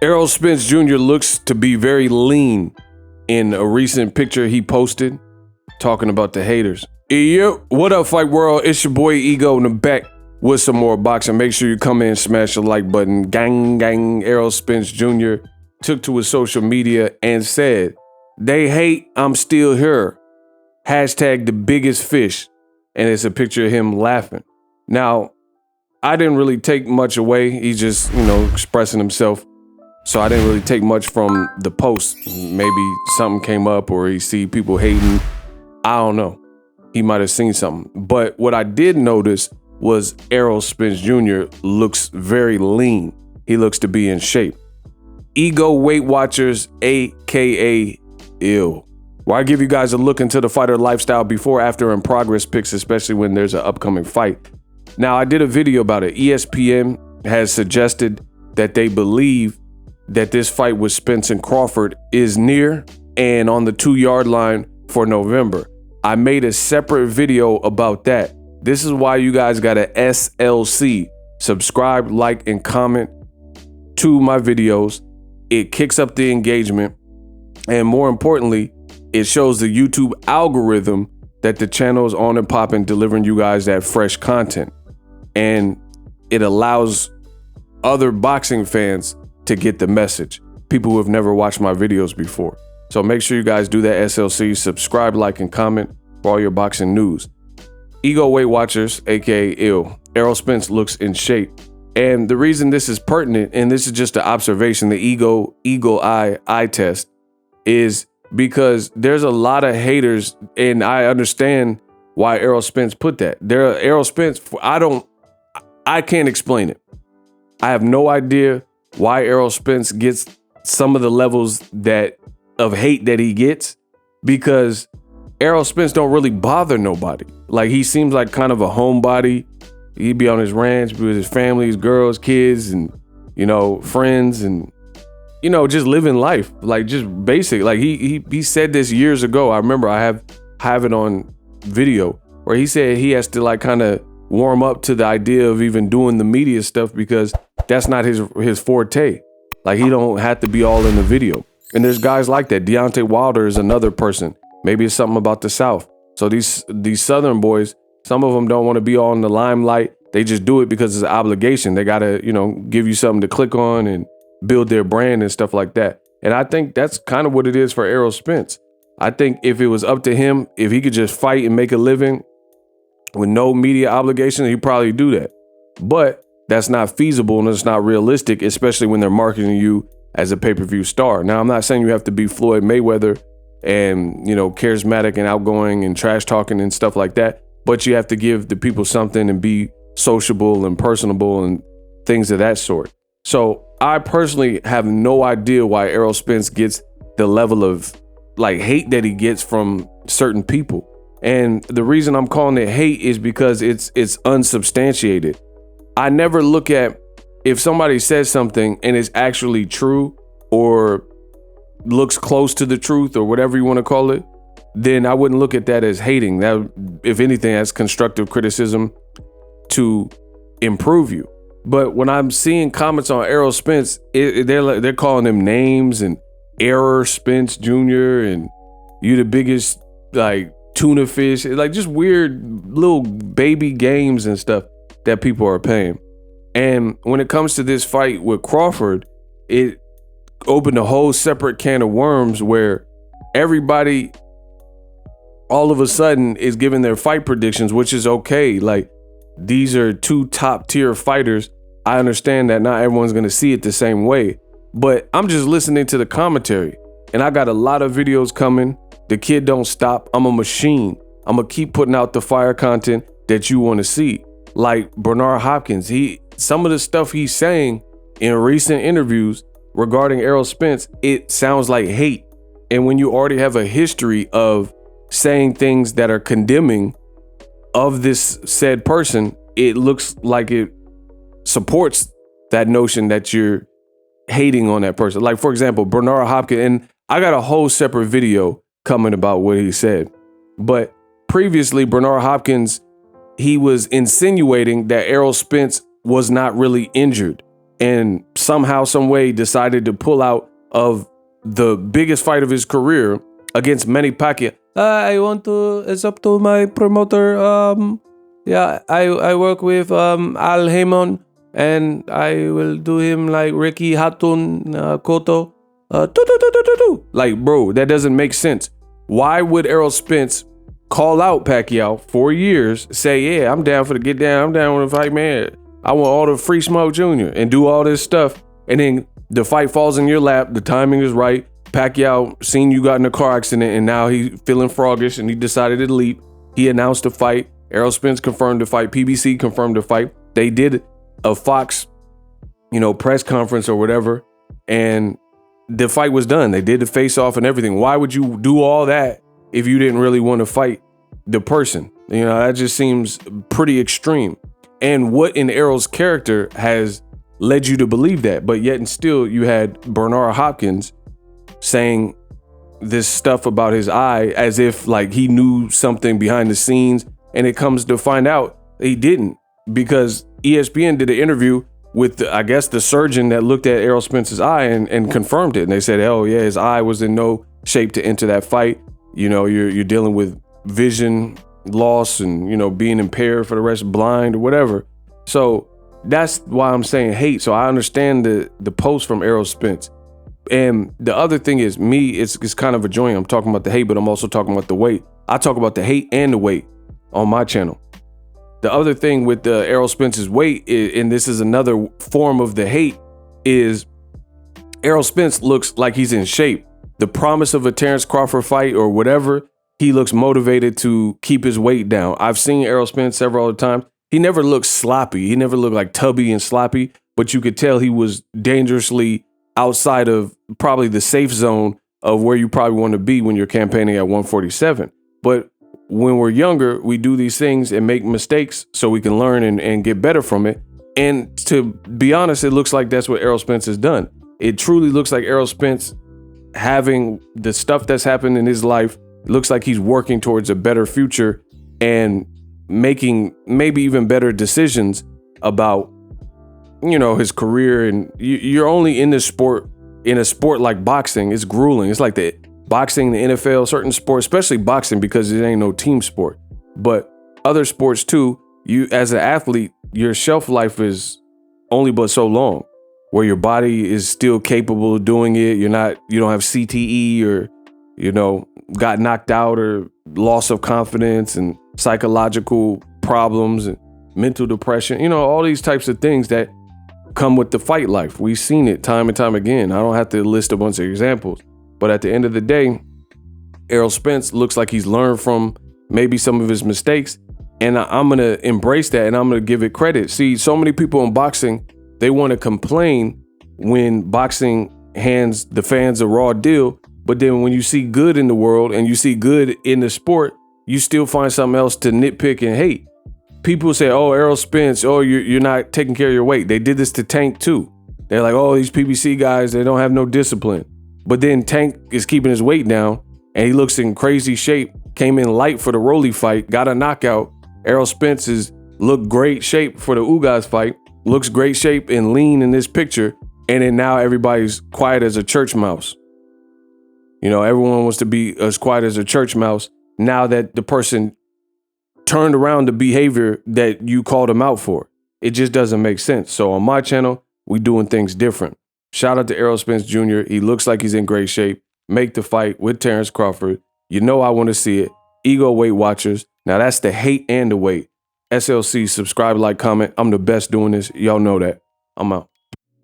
Errol Spence Jr. looks to be very lean in a recent picture he posted talking about the haters. Yo, what up, Fight World? It's your boy Ego in the back with some more boxing. Make sure you come in and smash the like button. Gang, gang. Errol Spence Jr. took to his social media and said, "They hate, I'm still here. Hashtag the biggest fish." And it's a picture of him laughing. Now, I didn't really take much away. He's just, expressing himself. So I didn't really take much from the post. Maybe something came up or he see people hating. I don't know. He might have seen something. But what I did notice was Errol Spence Jr. looks very lean. He looks to be in shape. Ego Weight Watchers, aka Ill. Where I give you guys a look into the fighter lifestyle before, after, and progress pics, especially when there's an upcoming fight. Now, I did a video about it. ESPN has suggested that they believe that this fight with Spence and Crawford is near and on the 2-yard line for November. I made a separate video about that. This is why you guys got to SLC. Subscribe, like, and comment to my videos. It kicks up the engagement. And more importantly, it shows the YouTube algorithm that the channel is on and popping, delivering you guys that fresh content. And it allows other boxing fans to get the message. People who have never watched my videos before. So make sure you guys do that SLC, subscribe, like, and comment for all your boxing news. Ego Weight Watchers, aka Ill. Errol Spence looks in shape. And the reason this is pertinent, and this is just an observation, the Eagle eye test, is because there's a lot of haters, and I understand why Errol Spence put that. Errol Spence, I can't explain it. I have no idea why Errol Spence gets some of the levels of hate that he gets, because Errol Spence don't really bother nobody. Like, he seems like kind of a homebody. He'd be on his ranch with his family, his girls, kids, and, friends, and, just living life. Like, just basic. Like, he said this years ago. I remember I have it on video where he said he has to like kind of warm up to the idea of even doing the media stuff because that's not his forte. Like, he don't have to be all in the video. And there's guys like that. Deontay Wilder is another person. Maybe it's something about the South. So these Southern boys, some of them don't want to be all in the limelight. They just do it because it's an obligation. They got to, give you something to click on and build their brand and stuff like that. And I think that's kind of what it is for Errol Spence. I think if it was up to him, if he could just fight and make a living with no media obligation, he'd probably do that. But that's not feasible and it's not realistic, especially when they're marketing you as a pay-per-view star. Now, I'm not saying you have to be Floyd Mayweather and, charismatic and outgoing and trash talking and stuff like that, but you have to give the people something and be sociable and personable and things of that sort. So I personally have no idea why Errol Spence gets the level of hate that he gets from certain people. And the reason I'm calling it hate is because it's unsubstantiated. I never look at if somebody says something and it's actually true or looks close to the truth or whatever you want to call it, then I wouldn't look at that as hating. That, if anything, that's constructive criticism to improve you. But when I'm seeing comments on Errol Spence, they're calling him names and Error Spence Jr. and you the biggest tuna fish, just weird little baby games and stuff that people are playing. And when it comes to this fight with Crawford, it opened a whole separate can of worms where everybody all of a sudden is giving their fight predictions, which is okay. Like, these are two top tier fighters. I understand that not everyone's going to see it the same way, but I'm just listening to the commentary and I got a lot of videos coming. The kid don't stop. I'm a machine. I'm going to keep putting out the fire content that you want to see. Like Bernard Hopkins, some of the stuff he's saying in recent interviews regarding Errol Spence, it sounds like hate. And when you already have a history of saying things that are condemning of this said person, it looks like it supports that notion that you're hating on that person. Like, for example, Bernard Hopkins, and I got a whole separate video coming about what he said. But previously, Bernard Hopkins, he was insinuating that Errol Spence was not really injured. and somehow, some way decided to pull out of the biggest fight of his career against Manny Pacquiao. It's up to my promoter. I work with Al Haymon, and I will do him like Ricky Hatun Koto. Like, bro, that doesn't make sense. Why would Errol Spence call out Pacquiao for years, say, yeah, I'm down for the get down, I'm down with the fight, man, I want all the free smoke junior, and do all this stuff, and then the fight falls in your lap, the timing is right, Pacquiao seen you got in a car accident, and now he's feeling froggish, and he decided to leap. He announced the fight. Errol Spence confirmed the fight. PBC confirmed the fight. They did a Fox, press conference or whatever, and the fight was done. They did the face off and everything. Why would you do all that if you didn't really want to fight the person? That just seems pretty extreme. And what in Errol's character has led you to believe that? But yet and still you had Bernard Hopkins saying this stuff about his eye as if like he knew something behind the scenes, and it comes to find out he didn't, because ESPN did an interview with the surgeon that looked at Errol Spence's eye and confirmed it. And they said, oh yeah, his eye was in no shape to enter that fight. You're dealing with vision loss and, being impaired for the rest, blind or whatever. So that's why I'm saying hate. So I understand the post from Errol Spence. And the other thing is it's kind of a joint. I'm talking about the hate, but I'm also talking about the weight. I talk about the hate and the weight on my channel. The other thing with Errol Spence's weight, and this is another form of the hate, is Errol Spence looks like he's in shape. The promise of a Terrence Crawford fight or whatever, he looks motivated to keep his weight down. I've seen Errol Spence several other times. He never looked sloppy. He never looked like tubby and sloppy, but you could tell he was dangerously outside of probably the safe zone of where you probably want to be when you're campaigning at 147. But when we're younger, we do these things and make mistakes so we can learn and get better from it. And to be honest, it looks like that's what Errol Spence has done. It truly looks like Errol Spence, having the stuff that's happened in his life, looks like he's working towards a better future and making maybe even better decisions about, his career. And you're only in this sport, in a sport like boxing, it's grueling. It's like the boxing, the NFL, certain sports, especially boxing, because it ain't no team sport. But other sports too, you as an athlete, your shelf life is only but so long, where your body is still capable of doing it. You don't have CTE or, got knocked out or loss of confidence and psychological problems and mental depression, all these types of things that come with the fight life. We've seen it time and time again. I don't have to list a bunch of examples. But at the end of the day, Errol Spence looks like he's learned from maybe some of his mistakes. And I'm going to embrace that, and I'm going to give it credit. See, so many people in boxing, they want to complain when boxing hands the fans a raw deal. But then when you see good in the world and you see good in the sport, you still find something else to nitpick and hate. People say, oh, Errol Spence, oh, you're not taking care of your weight. They did this to Tank too. They're like, oh, these PBC guys, they don't have no discipline. But then Tank is keeping his weight down and he looks in crazy shape, came in light for the Rolly fight, got a knockout. Errol Spence looked great shape for the Ugas fight, looks great shape and lean in this picture. And then now everybody's quiet as a church mouse. Everyone wants to be as quiet as a church mouse now that the person turned around the behavior that you called them out for. It just doesn't make sense. So on my channel, we doing things different. Shout out to Errol Spence Jr. He looks like he's in great shape. Make the fight with Terrence Crawford. I want to see it. Ego Weight Watchers. Now that's the hate and the weight. SLC, subscribe, like, comment. I'm the best doing this. Y'all know that. I'm out.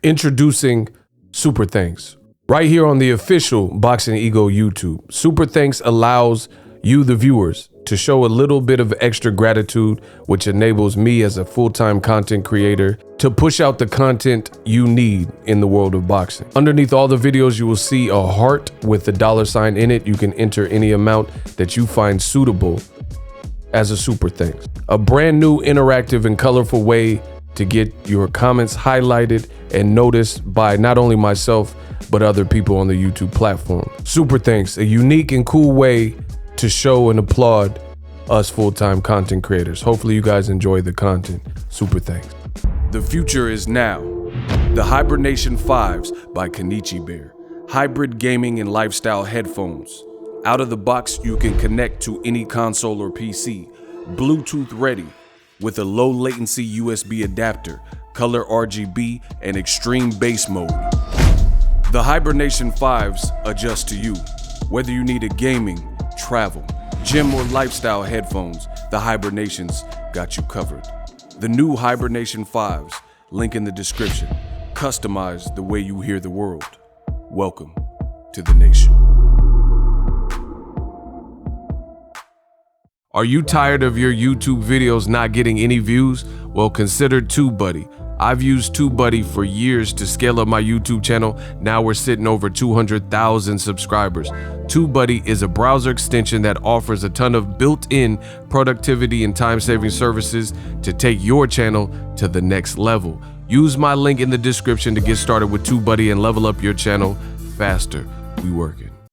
Introducing Super Thanks. Right here on the official Boxing Ego YouTube. Super Thanks allows you, the viewers, to show a little bit of extra gratitude, which enables me as a full-time content creator to push out the content you need in the world of boxing. Underneath all the videos, you will see a heart with the $sign in it. You can enter any amount that you find suitable as a super thanks. A brand new interactive and colorful way to get your comments highlighted and noticed by not only myself, but other people on the YouTube platform. Super thanks, a unique and cool way to show and applaud us full-time content creators. Hopefully you guys enjoy the content. Super thanks. The future is now. The Hibernation 5s by Kenichi Bear. Hybrid gaming and lifestyle headphones. Out of the box, you can connect to any console or PC. Bluetooth ready with a low latency USB adapter, color RGB, and extreme bass mode. The Hibernation 5s adjust to you. Whether you need a gaming, travel, gym, or lifestyle headphones, the Hibernations got you covered. The new Hibernation 5s, link in the description. Customize the way you hear the world. Welcome to the nation. Are you tired of your YouTube videos not getting any views? Well, consider TubeBuddy. I've used TubeBuddy for years to scale up my YouTube channel. Now we're sitting over 200,000 subscribers. TubeBuddy is a browser extension that offers a ton of built-in productivity and time-saving services to take your channel to the next level. Use my link in the description to get started with TubeBuddy and level up your channel faster. We working.